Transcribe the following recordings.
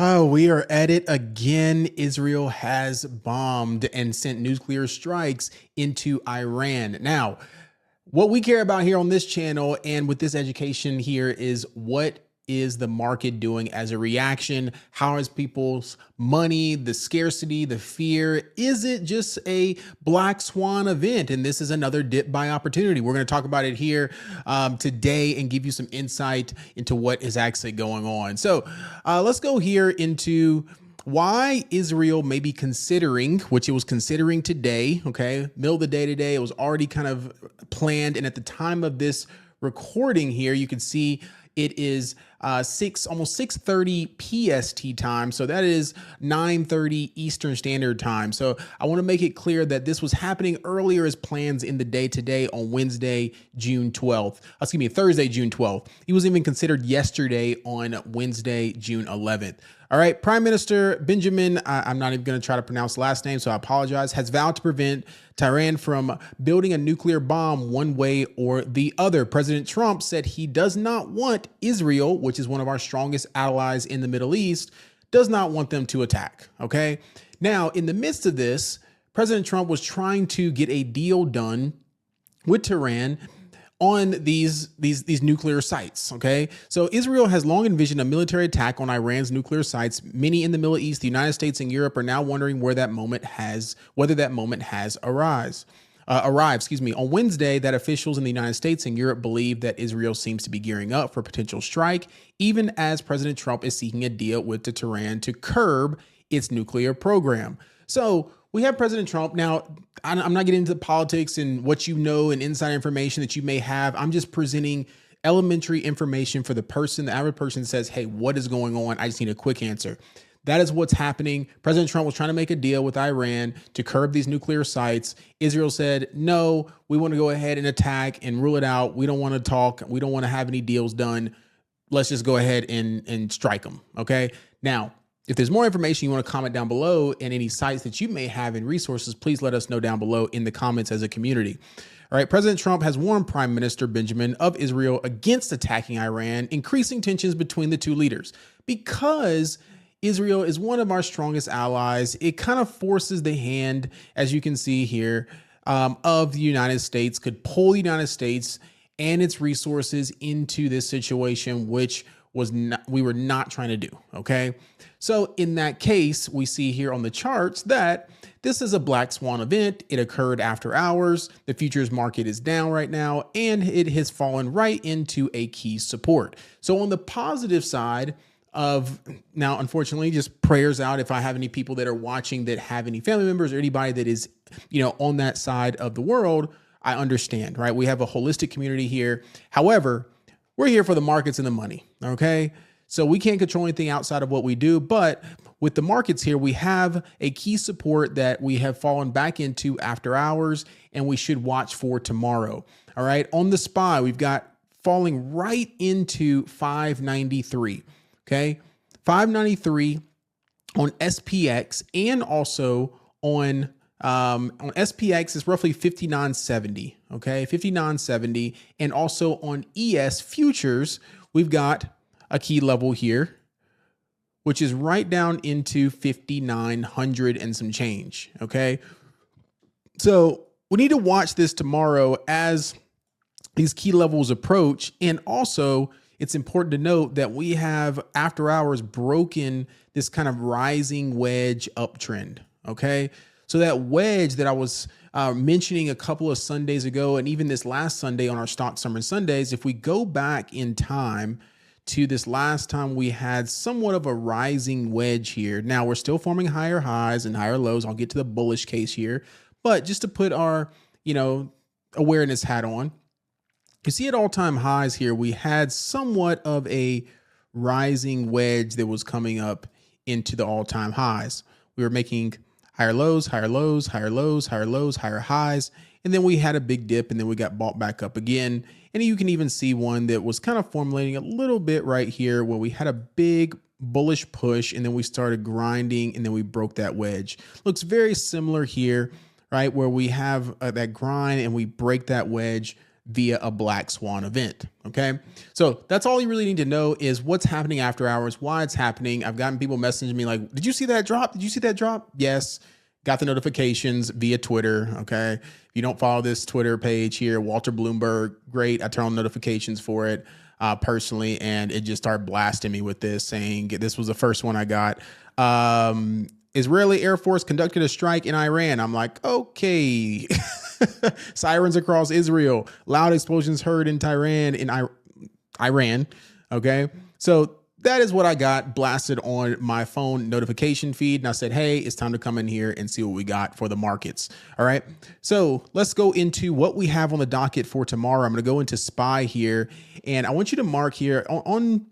Oh, we are at it again. Israel has bombed and sent nuclear strikes into Iran. Now, what we care about here on this channel and with this education here is what is the market doing as a reaction? How is people's money, the scarcity, the fear? Is it just a black swan event? And this is another dip buy opportunity. We're going to talk about it here today and give you some insight into what is actually going on. So let's go here into why Israel may be considering, which it was considering today, okay, middle of the day today, it was already kind of planned. And at the time of this recording here, you can see it is almost 6:30 PST time. So that is 9:30 Eastern Standard Time. So I want to make it clear that this was happening earlier as plans in the day today on Wednesday, June 12th. Thursday, June 12th. He was even considered yesterday on Wednesday, June 11th. All right, Prime Minister Benjamin, I'm not even going to try to pronounce the last name, so I apologize, has vowed to prevent Tehran from building a nuclear bomb one way or the other. President Trump said he does not want Israel, which is one of our strongest allies in the Middle East, does not want them to attack, okay? Now, in the midst of this, President Trump was trying to get a deal done with Tehran on these nuclear sites, okay? So Israel has long envisioned a military attack on Iran's nuclear sites. Many in the Middle East, the United States, and Europe are now wondering whether that moment has arrived. On Wednesday, that officials in the United States and Europe believe that Israel seems to be gearing up for a potential strike, even as President Trump is seeking a deal with Tehran to curb its nuclear program. So we have President Trump. Now, I'm not getting into the politics and what you know and inside information that you may have. I'm just presenting elementary information for the average person says, hey, what is going on? I just need a quick answer. That is what's happening. President Trump was trying to make a deal with Iran to curb these nuclear sites. Israel said, no, we want to go ahead and attack and rule it out. We don't want to talk. We don't want to have any deals done. Let's just go ahead and strike them. Okay. Now, if there's more information you want to comment down below and any sites that you may have and resources, please let us know down below in the comments as a community. All right, President Trump has warned Prime Minister Benjamin of Israel against attacking Iran, increasing tensions between the two leaders. Because Israel is one of our strongest allies, it kind of forces the hand, as you can see here, of the United States, could pull the United States and its resources into this situation, which we were not trying to do, okay? So in that case, we see here on the charts that this is a black swan event. It occurred after hours. The futures market is down right now, and it has fallen right into a key support. So on the positive side of now, unfortunately, just prayers out if I have any people that are watching that have any family members or anybody that is, on that side of the world, I understand, right? We have a holistic community here. However, we're here for the markets and the money, okay? So we can't control anything outside of what we do, but with the markets here, we have a key support that we have fallen back into after hours, and we should watch for tomorrow, all right? On the SPY, we've got falling right into 593, okay? 593 on SPX and also on SPX is roughly 59.70, okay? 59.70. And also on ES futures, we've got a key level here, which is right down into 5,900 and some change, okay? So we need to watch this tomorrow as these key levels approach. And also, it's important to note that we have, after hours, broken this kind of rising wedge uptrend, okay? So that wedge that I was mentioning a couple of Sundays ago, and even this last Sunday on our Stock Summer Sundays, if we go back in time to this last time, we had somewhat of a rising wedge here. Now we're still forming higher highs and higher lows. I'll get to the bullish case here, but just to put our, awareness hat on, you see at all-time highs here, we had somewhat of a rising wedge that was coming up into the all-time highs. We were making higher lows, higher lows, higher lows, higher lows, higher highs. And then we had a big dip, and then we got bought back up again. And you can even see one that was kind of formulating a little bit right here where we had a big bullish push, and then we started grinding, and then we broke that wedge. Looks very similar here, right? Where we have that grind and we break that wedge via a black swan event. Okay. So that's all you really need to know is what's happening after hours, why it's happening. I've gotten people messaging me like, did you see that drop? Did you see that drop? Yes. Got the notifications via Twitter. Okay. If you don't follow this Twitter page here, Walter Bloomberg, great. I turn on notifications for it personally, and it just started blasting me with this saying this was the first one I got. Israeli Air Force conducted a strike in Iran. I'm like, okay. Sirens across Israel. Loud explosions heard in Tehran in Iran. Okay. So that is what I got blasted on my phone notification feed. And I said, hey, it's time to come in here and see what we got for the markets. All right. So let's go into what we have on the docket for tomorrow. I'm going to go into SPY here, and I want you to mark here on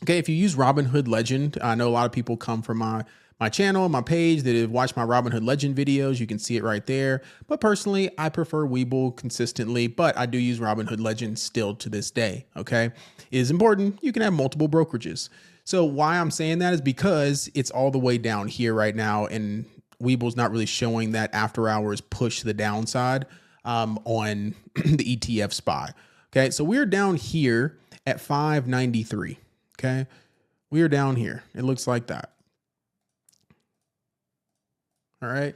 okay, if you use Robinhood Legend, I know a lot of people come from my channel, my page that have watched my Robinhood Legend videos. You can see it right there. But personally, I prefer Webull consistently, but I do use Robinhood Legend still to this day. Okay. It is important. You can have multiple brokerages. So why I'm saying that is because it's all the way down here right now, and Webull's not really showing that after hours push to the downside on the ETF SPY. Okay. So we're down here at 593. Okay. We are down here. It looks like that. All right.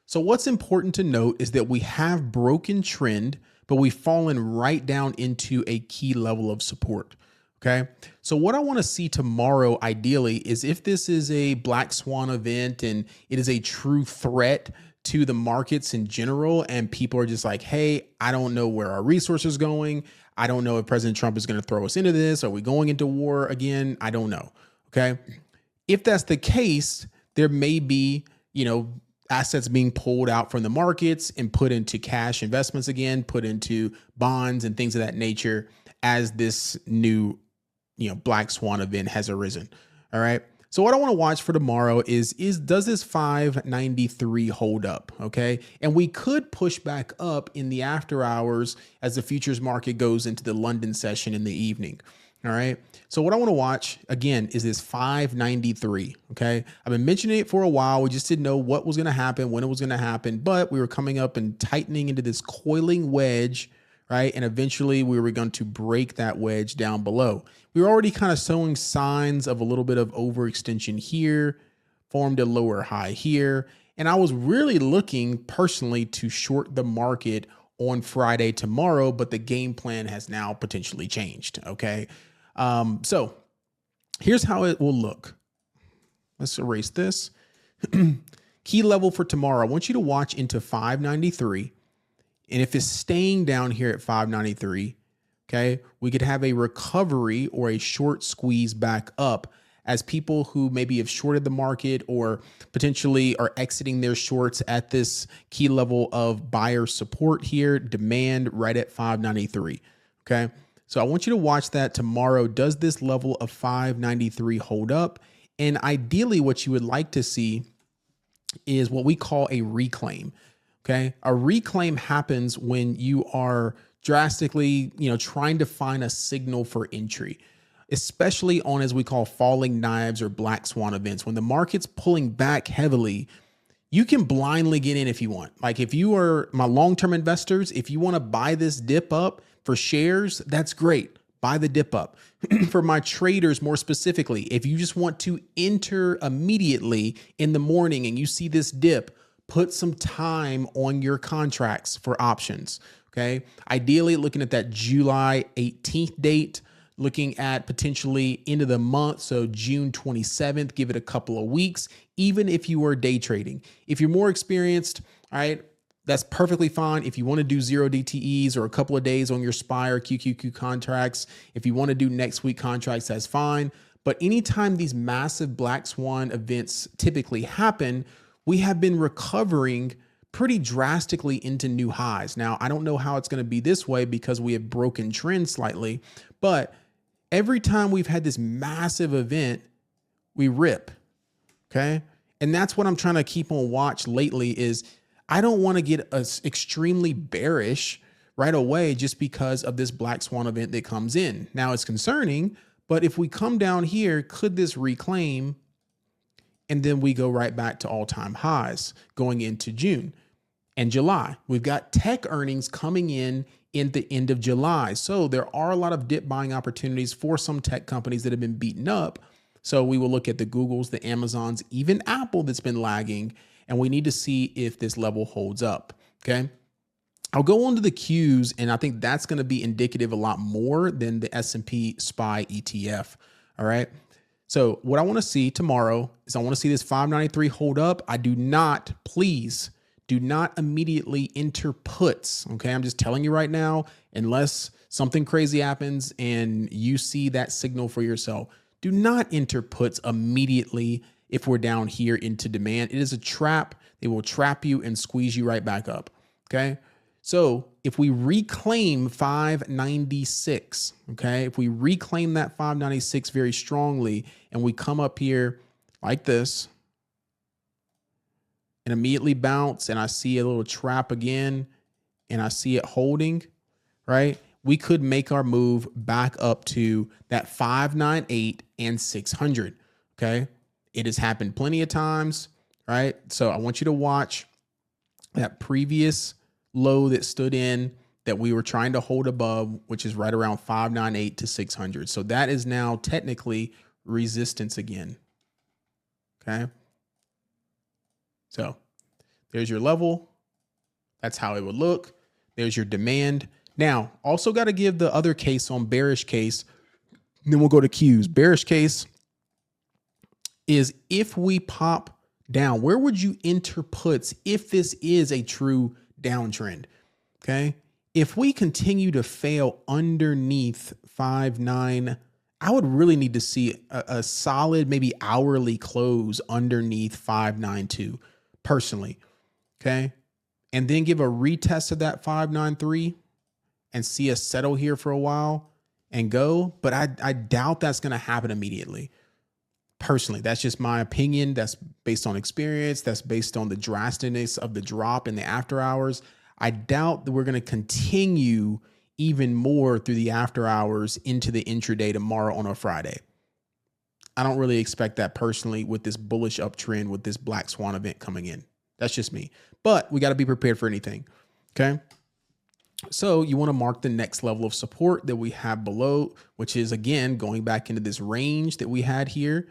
So what's important to note is that we have broken trend, but we've fallen right down into a key level of support. Okay. So what I want to see tomorrow, ideally, is if this is a black swan event and it is a true threat to the markets in general, and people are just like, hey, I don't know where our resources are going. I don't know if President Trump is going to throw us into this. Are we going into war again? I don't know. Okay. If that's the case, there may be, assets being pulled out from the markets and put into cash investments again, put into bonds and things of that nature as this new, black swan event has arisen. All right. So what I want to watch for tomorrow is does this 593 hold up? Okay. And we could push back up in the after hours as the futures market goes into the London session in the evening. All right. So what I want to watch again is this 593. Okay. I've been mentioning it for a while. We just didn't know what was going to happen, when it was going to happen, but we were coming up and tightening into this coiling wedge, right? And eventually we were going to break that wedge down below. We were already kind of showing signs of a little bit of overextension here, formed a lower high here. And I was really looking personally to short the market on Friday tomorrow, but the game plan has now potentially changed. Okay. So here's how it will look. Let's erase this. Key level for tomorrow. I want you to watch into 593. And if it's staying down here at 593, okay, we could have a recovery or a short squeeze back up as people who maybe have shorted the market or potentially are exiting their shorts at this key level of buyer support here, demand right at 593. Okay. So I want you to watch that tomorrow. Does this level of 593 hold up? And ideally what you would like to see is what we call a reclaim. Okay. A reclaim happens when you are drastically, trying to find a signal for entry, especially on, as we call, falling knives or black swan events. When the market's pulling back heavily, you can blindly get in if you want. Like if you are my long-term investors, if you want to buy this dip up for shares, that's great. Buy the dip up. For my traders, more specifically, if you just want to enter immediately in the morning and you see this dip, put some time on your contracts for options. Okay. Ideally looking at that July 18th date, looking at potentially end of the month. So June 27th, give it a couple of weeks, even if you are day trading. If you're more experienced, all right, that's perfectly fine. If you want to do 0 DTEs or a couple of days on your SPY or QQQ contracts, if you want to do next week contracts, that's fine. But anytime these massive black swan events typically happen, we have been recovering pretty drastically into new highs. Now, I don't know how it's going to be this way because we have broken trend slightly, but every time we've had this massive event, we rip. Okay. And that's what I'm trying to keep on watch lately is I don't want to get extremely bearish right away just because of this black swan event that comes in. Now it's concerning, but if we come down here, could this reclaim? And then we go right back to all-time highs going into June and July. We've got tech earnings coming in in the end of July. So there are a lot of dip buying opportunities for some tech companies that have been beaten up. So we will look at the Googles, the Amazons, even Apple that's been lagging, and we need to see if this level holds up. Okay. I'll go on to the Qs, and I think that's going to be indicative a lot more than the S&P SPY ETF. All right. So what I want to see tomorrow is I want to see this 593 hold up. I do not, please do not immediately enter puts. Okay. I'm just telling you right now, unless something crazy happens and you see that signal for yourself, do not enter puts immediately if we're down here into demand. It is a trap. They will trap you and squeeze you right back up. Okay. So if we reclaim 596, okay, if we reclaim that 596 very strongly and we come up here like this and immediately bounce and I see a little trap again and I see it holding, right? We could make our move back up to that 598 and 600, okay? It has happened plenty of times, right? So I want you to watch that previous low that stood in that we were trying to hold above, which is right around 598 to 600. So that is now technically resistance again. Okay. So there's your level. That's how it would look. There's your demand. Now, also got to give the other case on bearish case. Then we'll go to Qs. Bearish case is if we pop down, where would you enter puts if this is a true downtrend? Okay. If we continue to fail underneath 5.9, I would really need to see a solid, maybe hourly close underneath 592 personally. Okay. And then give a retest of that 593 and see us settle here for a while and go. But I doubt that's going to happen immediately. Personally, that's just my opinion. That's based on experience. That's based on the drasticness of the drop in the after hours. I doubt that we're going to continue even more through the after hours into the intraday tomorrow on a Friday. I don't really expect that personally with this bullish uptrend with this Black Swan event coming in. That's just me. But we got to be prepared for anything. Okay. So you want to mark the next level of support that we have below, which is, again, going back into this range that we had here.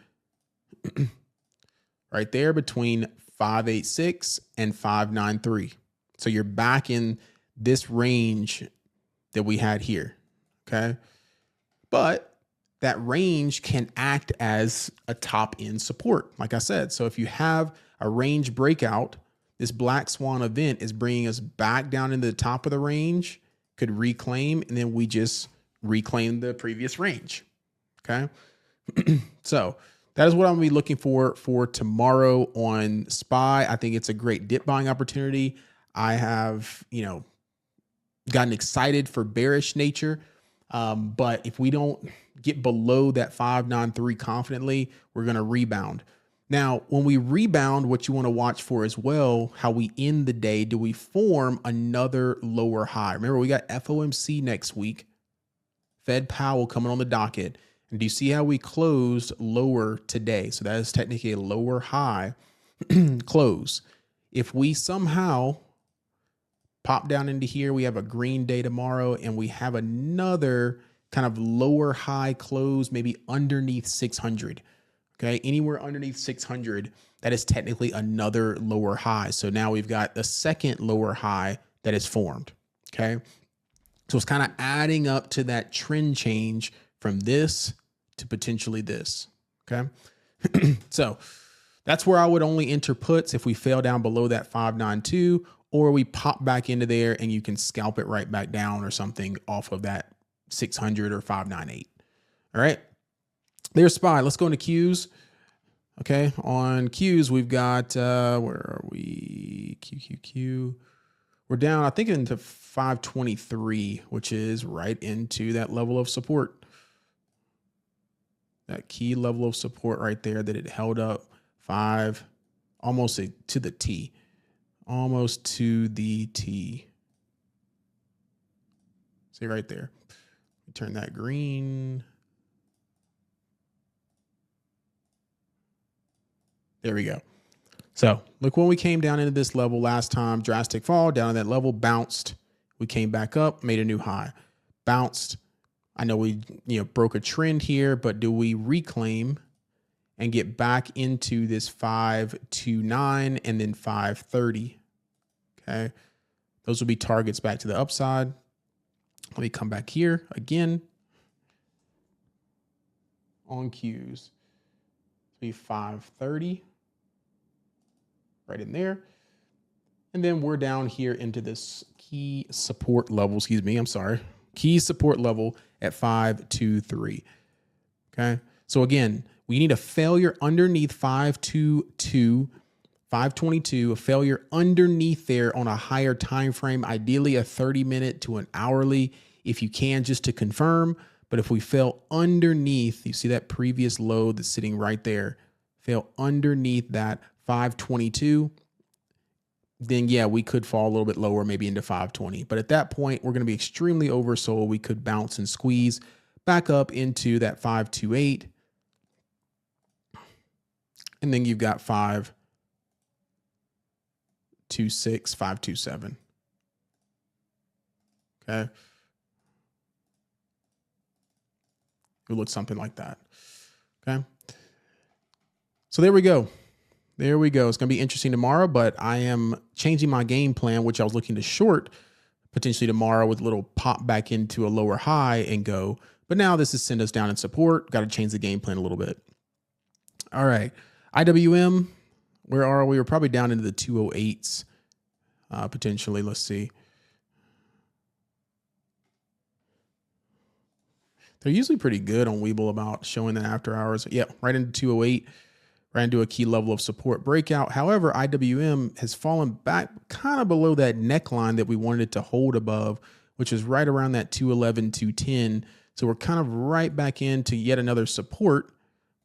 Right there between 586 and 593. So you're back in this range that we had here. Okay. But that range can act as a top end support, like I said. So if you have a range breakout, this Black Swan event is bringing us back down into the top of the range, could reclaim, and then we just reclaim the previous range. Okay. So that is what I'm going to be looking for tomorrow on SPY. I think it's a great dip buying opportunity. I have, gotten excited for bearish nature. But if we don't get below that 593 confidently, we're going to rebound. Now, when we rebound, what you want to watch for as well, how we end the day. Do we form another lower high? Remember, we got FOMC next week. Fed Powell coming on the docket. And do you see how we closed lower today? So that is technically a lower high close. If we somehow pop down into here, we have a green day tomorrow, and we have another kind of lower high close, maybe underneath 600. Okay, anywhere underneath 600, that is technically another lower high. So now we've got the second lower high that is formed. Okay, so it's kind of adding up to that trend change from this to potentially this. Okay. So that's where I would only enter puts if we fail down below that 592, or we pop back into there and you can scalp it right back down or something off of that 600 or 598. All right. There's SPY. Let's go into Qs. Okay. On Qs, we've got, where are we? QQQ. We're down, I think, into 523, which is right into that level of support. That key level of support right there that it held up almost to the T. Almost to the T. See right there. Turn that green. There we go. So look, when we came down into this level last time, drastic fall down at that level, bounced. We came back up, made a new high, bounced. I know we, broke a trend here, but do we reclaim and get back into this 529 and then 530? Okay. Those will be targets back to the upside. Let me come back here again on cues. Be 530 right in there. And then we're down here into this key support level, key support level at 523. Okay. So again, we need a failure underneath 522, 522, a failure underneath there on a higher time frame, ideally a 30-minute to an hourly, if you can, just to confirm. But if we fail underneath, you see that previous low that's sitting right there, fail underneath that 522, then yeah, we could fall a little bit lower, maybe into 520. But at that point, we're going to be extremely oversold. We could bounce and squeeze back up into that 528. And then you've got 526, 527. Okay. It looks something like that. Okay. So there we go. There we go. It's going to be interesting tomorrow, but I am changing my game plan, which I was looking to short potentially tomorrow with a little pop back into a lower high and go. But now this is send us down in support. Got to change the game plan a little bit. All right. IWM, where are we? We're probably down into the 208s potentially. Let's see. They're usually pretty good on Webull about showing the after hours. Yeah, right into 208. Right into a key level of support breakout. However, IWM has fallen back kind of below that neckline that we wanted it to hold above, which is right around that 211, 210. So we're kind of right back into yet another support,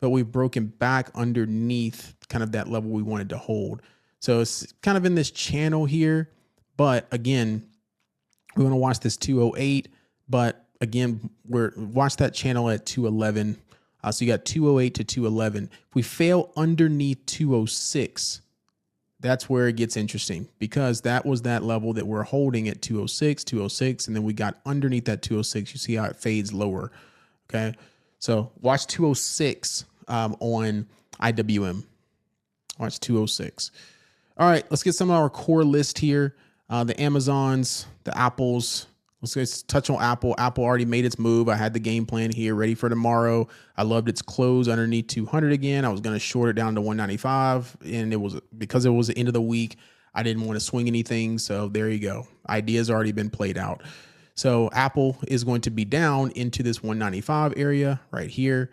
but we've broken back underneath kind of that level we wanted to hold. So it's kind of in this channel here. But again, we want to watch this 208. But again, watch that channel at 211. So you got 208 to 211. If we fail underneath 206, that's where it gets interesting, because that was that level that we're holding at 206, and then we got underneath that 206. You see how it fades lower. Okay. So watch 206 on IWM. Watch 206. All right, let's get some of our core list here. The Amazons, the Apples. Let's touch on Apple. Apple already made its move. I had the game plan here ready for tomorrow. I loved its close underneath 200 again. I was going to short it down to 195, and it was because it was the end of the week. I didn't want to swing anything, so there you go. Idea's already been played out. So Apple is going to be down into this 195 area right here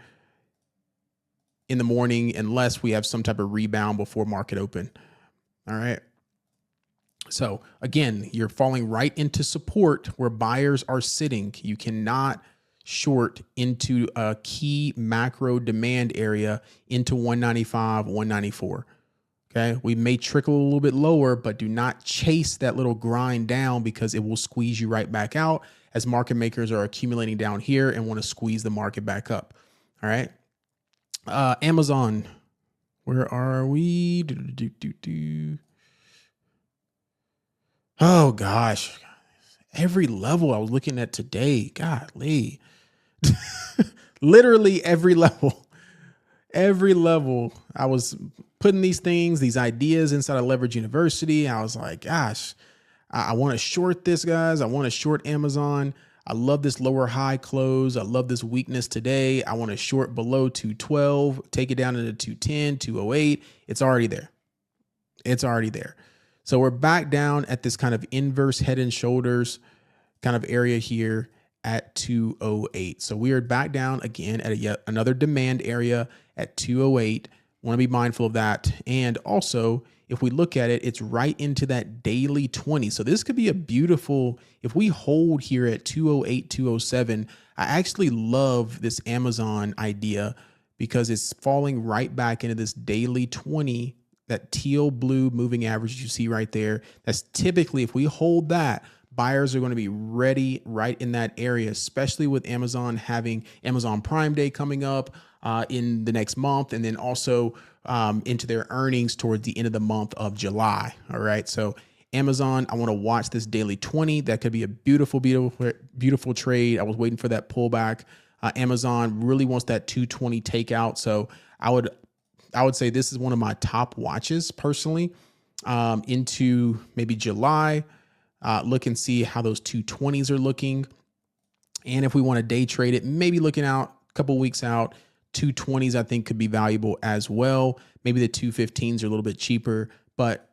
in the morning, unless we have some type of rebound before market open. All right. So again, you're falling right into support where buyers are sitting. You cannot short into a key macro demand area into 195, 194. Okay. We may trickle a little bit lower, but do not chase that little grind down, because it will squeeze you right back out as market makers are accumulating down here and want to squeeze the market back up. All right. Amazon, where are we? Oh gosh, every level I was looking at today, golly, literally every level I was putting these things, these ideas inside of Leverage University. I was like, gosh, I want to short this, guys. I want to short Amazon. I love this lower high close. I love this weakness today. I want to short below 212, take it down into 210, 208. It's already there. It's already there. So we're back down at this kind of inverse head and shoulders kind of area here at 208. So we are back down again at yet another demand area at 208. Want to be mindful of that. And also, if we look at it, it's right into that daily 20. So this could be a beautiful, if we hold here at 208, 207, I actually love this Amazon idea, because it's falling right back into this daily 20, that teal blue moving average you see right there. That's typically, if we hold that, buyers are going to be ready right in that area, especially with Amazon having Amazon Prime Day coming up in the next month, and then also into their earnings towards the end of the month of July. All right. So Amazon, I want to watch this daily 20. That could be a beautiful, beautiful, beautiful trade. I was waiting for that pullback. Amazon really wants that 220 takeout. So I would say this is one of my top watches personally, into maybe July. Look and see how those 220s are looking. And if we want to day trade it, maybe looking out a couple weeks out, 220s I think could be valuable as well. Maybe the 215s are a little bit cheaper, but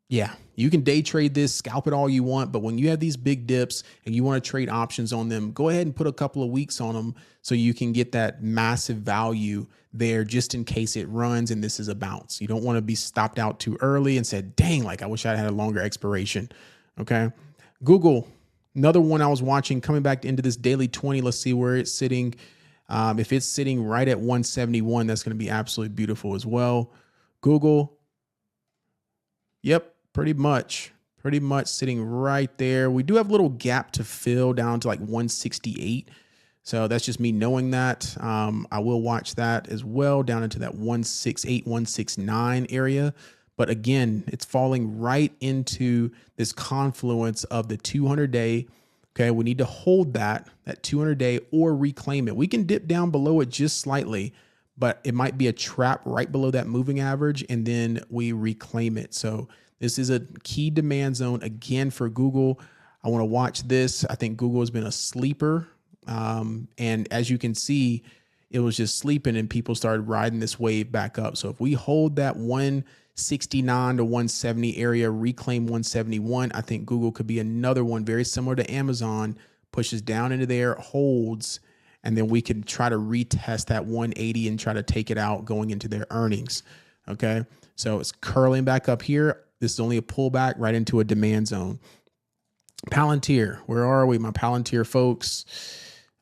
yeah, you can day trade this, scalp it all you want. But when you have these big dips and you want to trade options on them, go ahead and put a couple of weeks on them so you can get that massive value there just in case it runs and this is a bounce. You don't want to be stopped out too early and said, dang, like I wish I had a longer expiration. Okay. Google, another one I was watching coming back into this daily 20. Let's see where it's sitting. If it's sitting right at 171, that's going to be absolutely beautiful as well. Google. Yep. Pretty much sitting right there. We do have a little gap to fill down to like 168. So that's just me knowing that. I will watch that as well down into that 168, 169 area. But again, it's falling right into this confluence of the 200-day. Okay, we need to hold that 200-day or reclaim it. We can dip down below it just slightly, but it might be a trap right below that moving average, and then we reclaim it. So this is a key demand zone again for Google. I want to watch this. I think Google has been a sleeper. And as you can see, it was just sleeping and people started riding this wave back up. So if we hold that 169 to 170 area, reclaim 171, I think Google could be another one very similar to Amazon, pushes down into there, holds, and then we can try to retest that 180 and try to take it out going into their earnings. Okay. So it's curling back up here. This is only a pullback right into a demand zone. Palantir, where are we, my Palantir folks?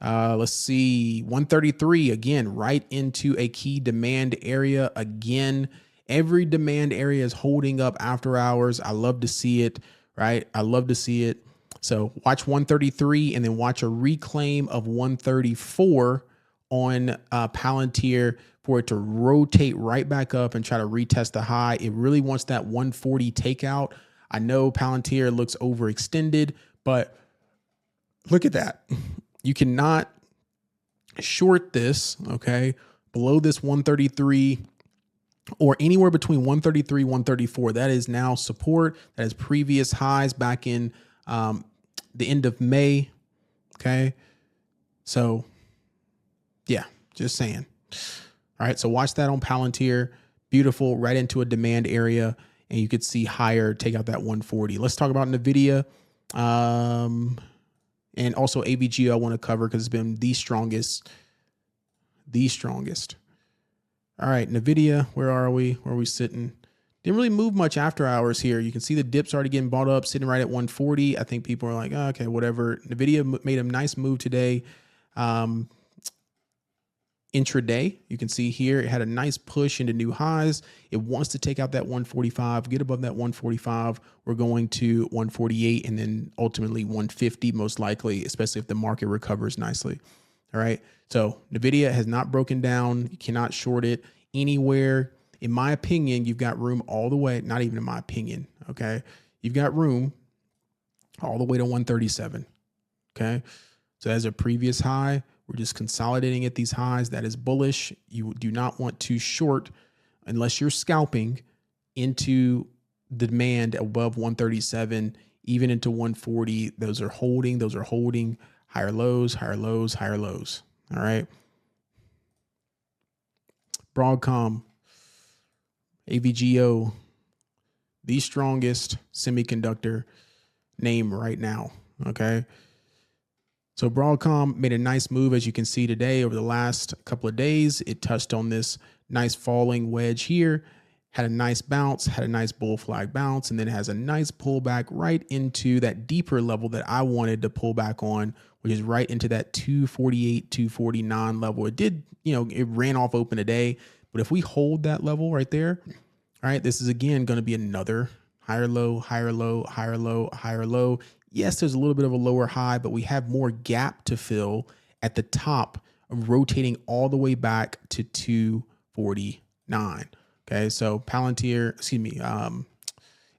Let's see, 133, again, right into a key demand area. Again, every demand area is holding up after hours. I love to see it, right? I love to see it. So watch 133 and then watch a reclaim of 134 on Palantir for it to rotate right back up and try to retest the high. It really wants that 140 takeout. I know Palantir looks overextended, but look at that. You cannot short this, okay, below this 133 or anywhere between 133, 134. That is now support. That is previous highs back in the end of May, okay? So, yeah, just saying. All right, so watch that on Palantir. Beautiful, right into a demand area, and you could see higher, take out that 140. Let's talk about NVIDIA. And also AVG I want to cover because it's been the strongest. All right, NVIDIA, where are we? Where are we sitting? Didn't really move much after hours here. You can see the dips already getting bought up, sitting right at 140. I think people are like, oh, okay, whatever. NVIDIA made a nice move today. Intraday, you can see here, it had a nice push into new highs. It wants to take out that 145, get above that 145. We're going to 148 and then ultimately 150, most likely, especially if the market recovers nicely. All right. So NVIDIA has not broken down. You cannot short it anywhere. In my opinion, you've got room all the way, not even in my opinion. Okay. You've got room all the way to 137. Okay. So as a previous high, we're just consolidating at these highs. That is bullish. You do not want to short unless you're scalping into the demand above 137, even into 140. Those are holding. Higher lows, higher lows, higher lows. All right. Broadcom, AVGO, the strongest semiconductor name right now. Okay. So Broadcom made a nice move, as you can see today over the last couple of days. It touched on this nice falling wedge here, had a nice bounce, had a nice bull flag bounce, and then it has a nice pullback right into that deeper level that I wanted to pull back on, which is right into that 248, 249 level. It did, it ran off open today, but if we hold that level right there, all right, this is again going to be another higher low, higher low, higher low, higher low. Yes, there's a little bit of a lower high, but we have more gap to fill at the top of rotating all the way back to 249. Okay, so Palantir,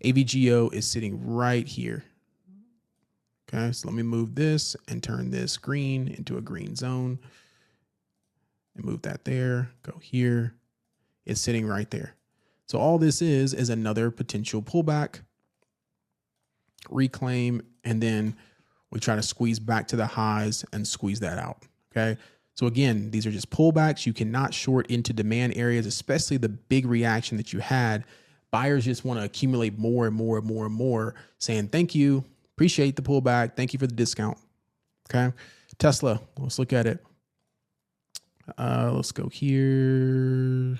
AVGO is sitting right here. Okay, so let me move this and turn this green into a green zone and move that there, go here. It's sitting right there. So all this is another potential pullback, reclaim, and then we try to squeeze back to the highs and squeeze that out. Okay. So again, these are just pullbacks. You cannot short into demand areas, especially the big reaction that you had. Buyers just want to accumulate more and more and more and more, saying, thank you, appreciate the pullback. Thank you for the discount. Okay. Tesla, let's look at it. Let's go here.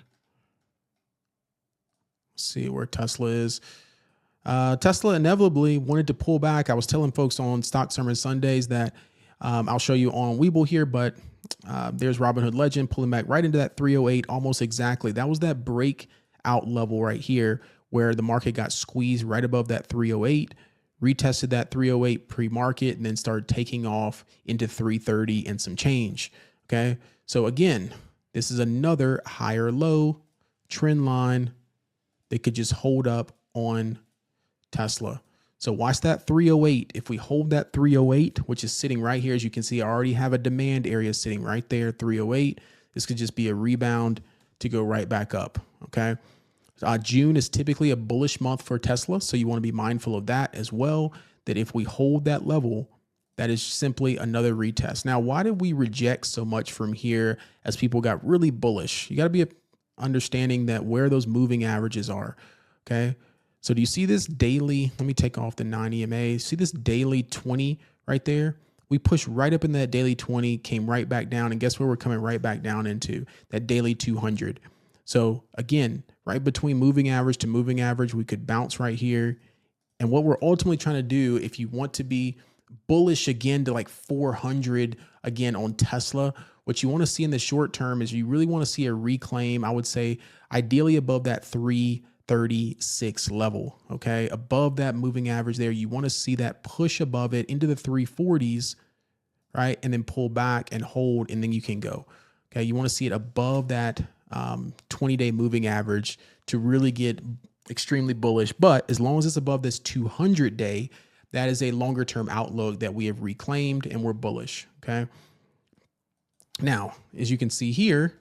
Let's see where Tesla is. Tesla inevitably wanted to pull back. I was telling folks on Stock Sermon Sundays that I'll show you on Webull here, but there's Robinhood Legend pulling back right into that 308 almost exactly. That was that breakout level right here where the market got squeezed right above that 308, retested that 308 pre-market, and then started taking off into 330 and some change. Okay. So again, this is another higher low trend line that could just hold up on Tesla. So watch that 308. If we hold that 308, which is sitting right here, as you can see, I already have a demand area sitting right there, 308. This could just be a rebound to go right back up. Okay. June is typically a bullish month for Tesla. So you want to be mindful of that as well, that if we hold that level, that is simply another retest. Now, why did we reject so much from here as people got really bullish? You got to be understanding that where those moving averages are. Okay. So do you see this daily? Let me take off the 9 EMA. See this daily 20 right there? We pushed right up in that daily 20, came right back down. And guess where we're coming right back down into? That daily 200. So again, right between moving average to moving average, we could bounce right here. And what we're ultimately trying to do, if you want to be bullish again to like 400 again on Tesla, what you want to see in the short term is you really want to see a reclaim. I would say ideally above that 336 level. Okay. Above that moving average there, you want to see that push above it into the 340s, right? And then pull back and hold, and then you can go. Okay. You want to see it above that 20-day moving average to really get extremely bullish. But as long as it's above this 200-day, that is a longer term outlook that we have reclaimed and we're bullish. Okay. Now, as you can see here,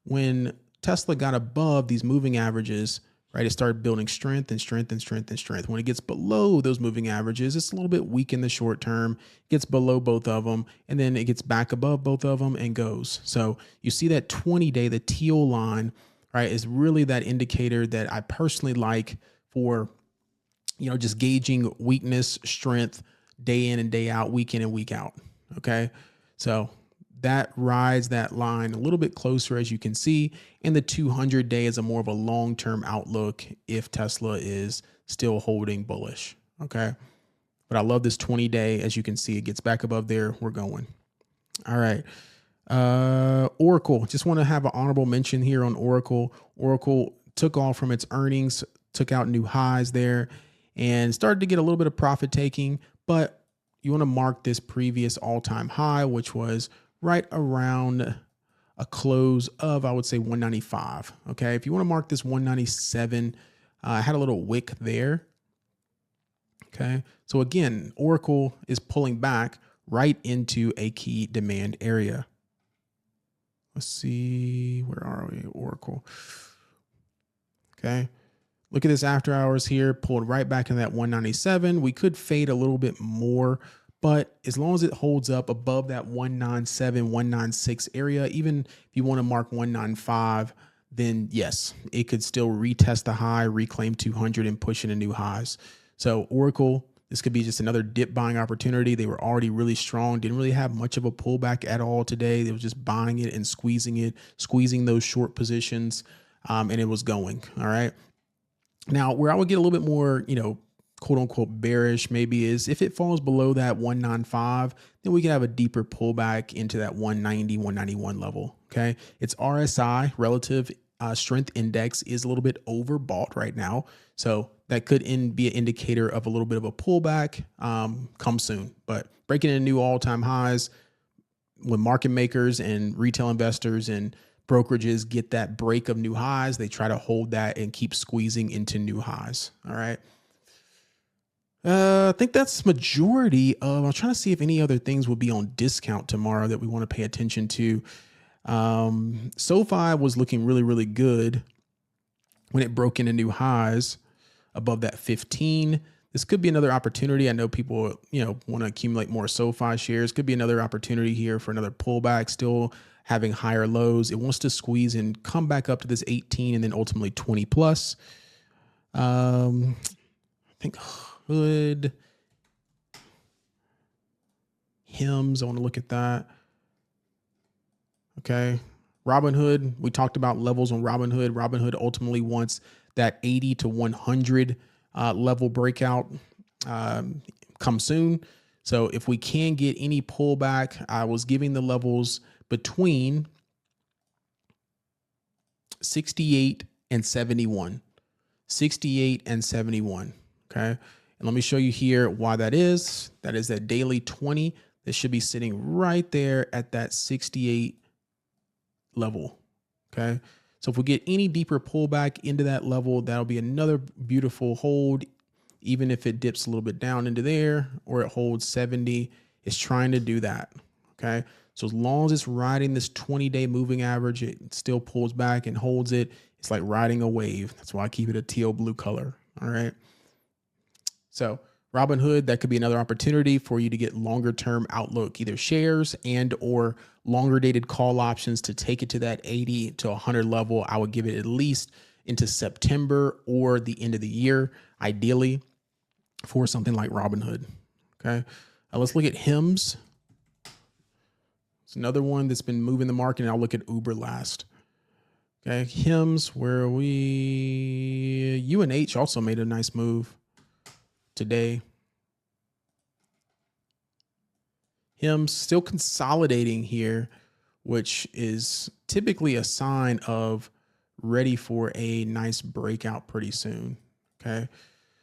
when Tesla got above these moving averages, right, it started building strength and strength and strength and strength. When it gets below those moving averages, it's a little bit weak in the short term, gets below both of them, and then it gets back above both of them and goes. So you see that 20-day, the teal line, right, is really that indicator that I personally like for, you know, just gauging weakness, strength, day in and day out, week in and week out. Okay. So that rides that line a little bit closer, as you can see, and the 200-day is a more of a long-term outlook if Tesla is still holding bullish. Okay. But I love this 20-day. As you can see, it gets back above there. We're going. All right. Oracle, just want to have an honorable mention here on Oracle. Oracle took off from its earnings, took out new highs there, and started to get a little bit of profit taking, but you want to mark this previous all-time high, which was right around a close of, I would say, 195. Okay. If you want to mark this 197, I had a little wick there. Okay. So again, Oracle is pulling back right into a key demand area. Let's see, where are we? Oracle. Okay. Look at this after hours here, pulled right back in that 197. We could fade a little bit more, but as long as it holds up above that 197, 196 area, even if you want to mark 195, then yes, it could still retest the high, reclaim 200 and push into new highs. So Oracle, this could be just another dip buying opportunity. They were already really strong, didn't really have much of a pullback at all today. They were just buying it and squeezing those short positions, and it was going. All right. Now, where I would get a little bit more, you know, quote unquote bearish maybe is if it falls below that 195, then we can have a deeper pullback into that 190, 191 level. Okay. Its RSI, relative strength index, is a little bit overbought right now. So that could be an indicator of a little bit of a pullback come soon, but breaking into new all-time highs when market makers and retail investors and brokerages get that break of new highs, they try to hold that and keep squeezing into new highs. All right. I think that's majority of, I'm trying to see if any other things will be on discount tomorrow that we want to pay attention to. SoFi was looking really, really good when it broke into new highs above that 15. This could be another opportunity. I know people, want to accumulate more SoFi shares. Could be another opportunity here for another pullback, still having higher lows. It wants to squeeze and come back up to this 18 and then ultimately 20 plus. I think Hood, Hims, I want to look at that. Okay. Robinhood, we talked about levels on Robinhood. Robinhood ultimately wants that 80 to 100 level breakout come soon. So if we can get any pullback, I was giving the levels between 68 and 71. 68 and 71. Okay. And let me show you here why that is. That is that daily 20 that should be sitting right there at that 68 level. Okay. So if we get any deeper pullback into that level, that'll be another beautiful hold. Even if it dips a little bit down into there or it holds 70, it's trying to do that. Okay. So as long as it's riding this 20-day moving average, it still pulls back and holds it. It's like riding a wave. That's why I keep it a teal blue color. All right. So Robinhood, that could be another opportunity for you to get longer term outlook, either shares and or longer dated call options to take it to that 80 to 100 level. I would give it at least into September or the end of the year, ideally for something like Robinhood. Okay. Let's look at Hims. It's another one that's been moving the market, and I'll look at Uber last. Okay. Hims, where are we? UNH also made a nice move today. Him still consolidating here, which is typically a sign of ready for a nice breakout pretty soon. Okay.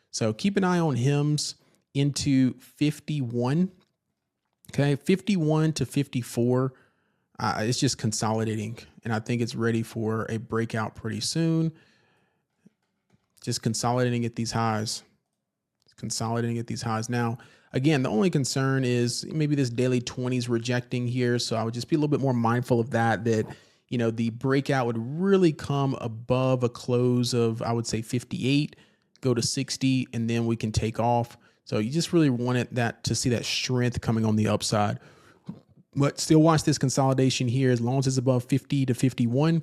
So keep an eye on Hims into 51. Okay. 51 to 54. It's just consolidating, and I think it's ready for a breakout pretty soon. Just consolidating at these highs. Consolidating at these highs. Now, again, the only concern is maybe this daily 20s rejecting here. So I would just be a little bit more mindful of that, the breakout would really come above a close of, I would say 58, go to 60, and then we can take off. So you just really wanted that to see that strength coming on the upside, but still watch this consolidation here. As long as it's above 50 to 51,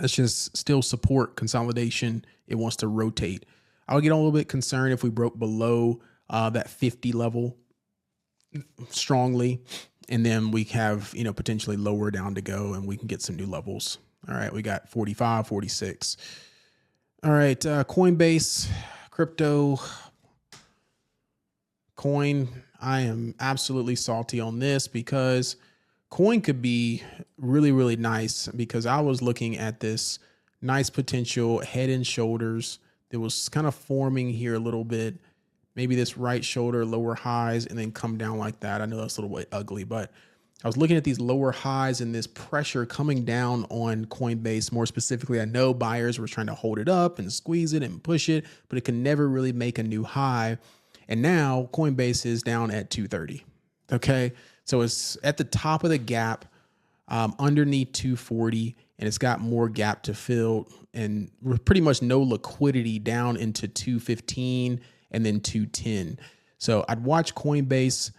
let's just still support consolidation. It wants to rotate. I would get a little bit concerned if we broke below that 50 level strongly, and then we have, potentially lower down to go, and we can get some new levels. All right, we got 45, 46. All right, Coinbase, crypto, coin. I am absolutely salty on this because coin could be really, really nice, because I was looking at this nice potential head and shoulders that was kind of forming here a little bit. Maybe this right shoulder, lower highs, and then come down like that. I know that's a little bit ugly, but I was looking at these lower highs and this pressure coming down on Coinbase. More specifically, I know buyers were trying to hold it up and squeeze it and push it, but it can never really make a new high. And now Coinbase is down at 230. Okay. So it's at the top of the gap, underneath 240, and it's got more gap to fill, and pretty much no liquidity down into 215 and then 210. So I'd watch Coinbase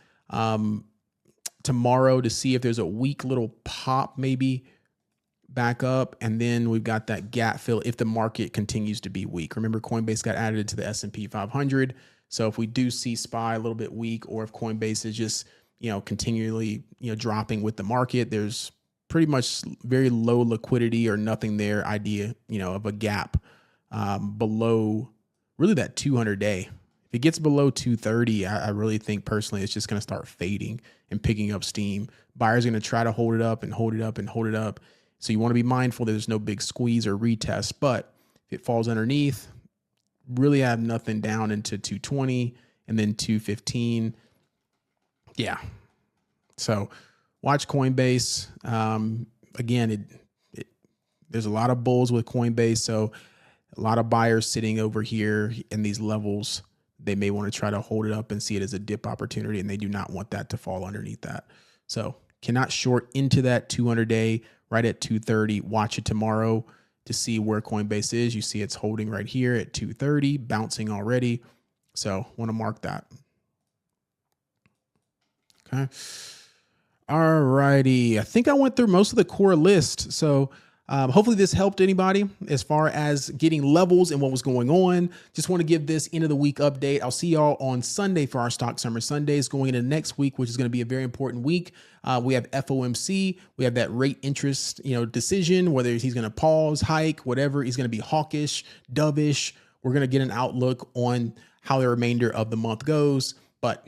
tomorrow to see if there's a weak little pop maybe back up, and then we've got that gap fill if the market continues to be weak. Remember, Coinbase got added to the S&P 500. So if we do see SPY a little bit weak, or if Coinbase is just, continually, dropping with the market, there's pretty much very low liquidity or nothing there idea, of a gap below really that 200-day. If it gets below 230, I really think personally it's just going to start fading and picking up steam. Buyers are going to try to hold it up and hold it up and hold it up. So you want to be mindful that there's no big squeeze or retest, but if it falls underneath, really have nothing down into 220 and then 215. Yeah. So watch Coinbase. Again, There's a lot of bulls with Coinbase. So a lot of buyers sitting over here in these levels. They may want to try to hold it up and see it as a dip opportunity, and they do not want that to fall underneath that. So cannot short into that 200-day right at 230. Watch it tomorrow to see where Coinbase is. You see it's holding right here at 230, bouncing already. So want to mark that. Okay. All righty. I think I went through most of the core list. So hopefully this helped anybody as far as getting levels and what was going on. Just want to give this end of the week update. I'll see y'all on Sunday for our Stock Summer Sundays going into next week, which is going to be a very important week. We have FOMC. We have that rate interest, decision, whether he's going to pause, hike, whatever. He's going to be hawkish, dovish. We're going to get an outlook on how the remainder of the month goes. But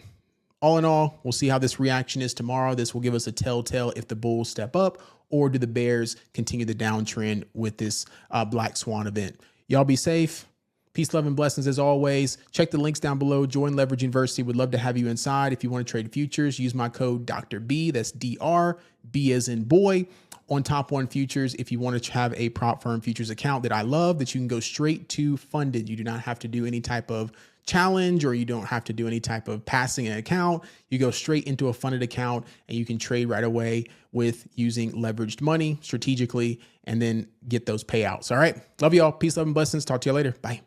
all in all, we'll see how this reaction is tomorrow. This will give us a telltale if the bulls step up or do the bears continue the downtrend with this Black Swan event. Y'all be safe. Peace, love, and blessings as always. Check the links down below. Join Leverage University. Would love to have you inside. If you want to trade futures, use my code Dr. B. That's DR, B as in boy, on TopOne Futures. If you want to have a prop firm futures account that I love, that you can go straight to funded. You do not have to do any type of challenge, or you don't have to do any type of passing an account. You go straight into a funded account and you can trade right away with using leveraged money strategically and then get those payouts. All right. Love y'all. Peace, love, and blessings. Talk to you later. Bye.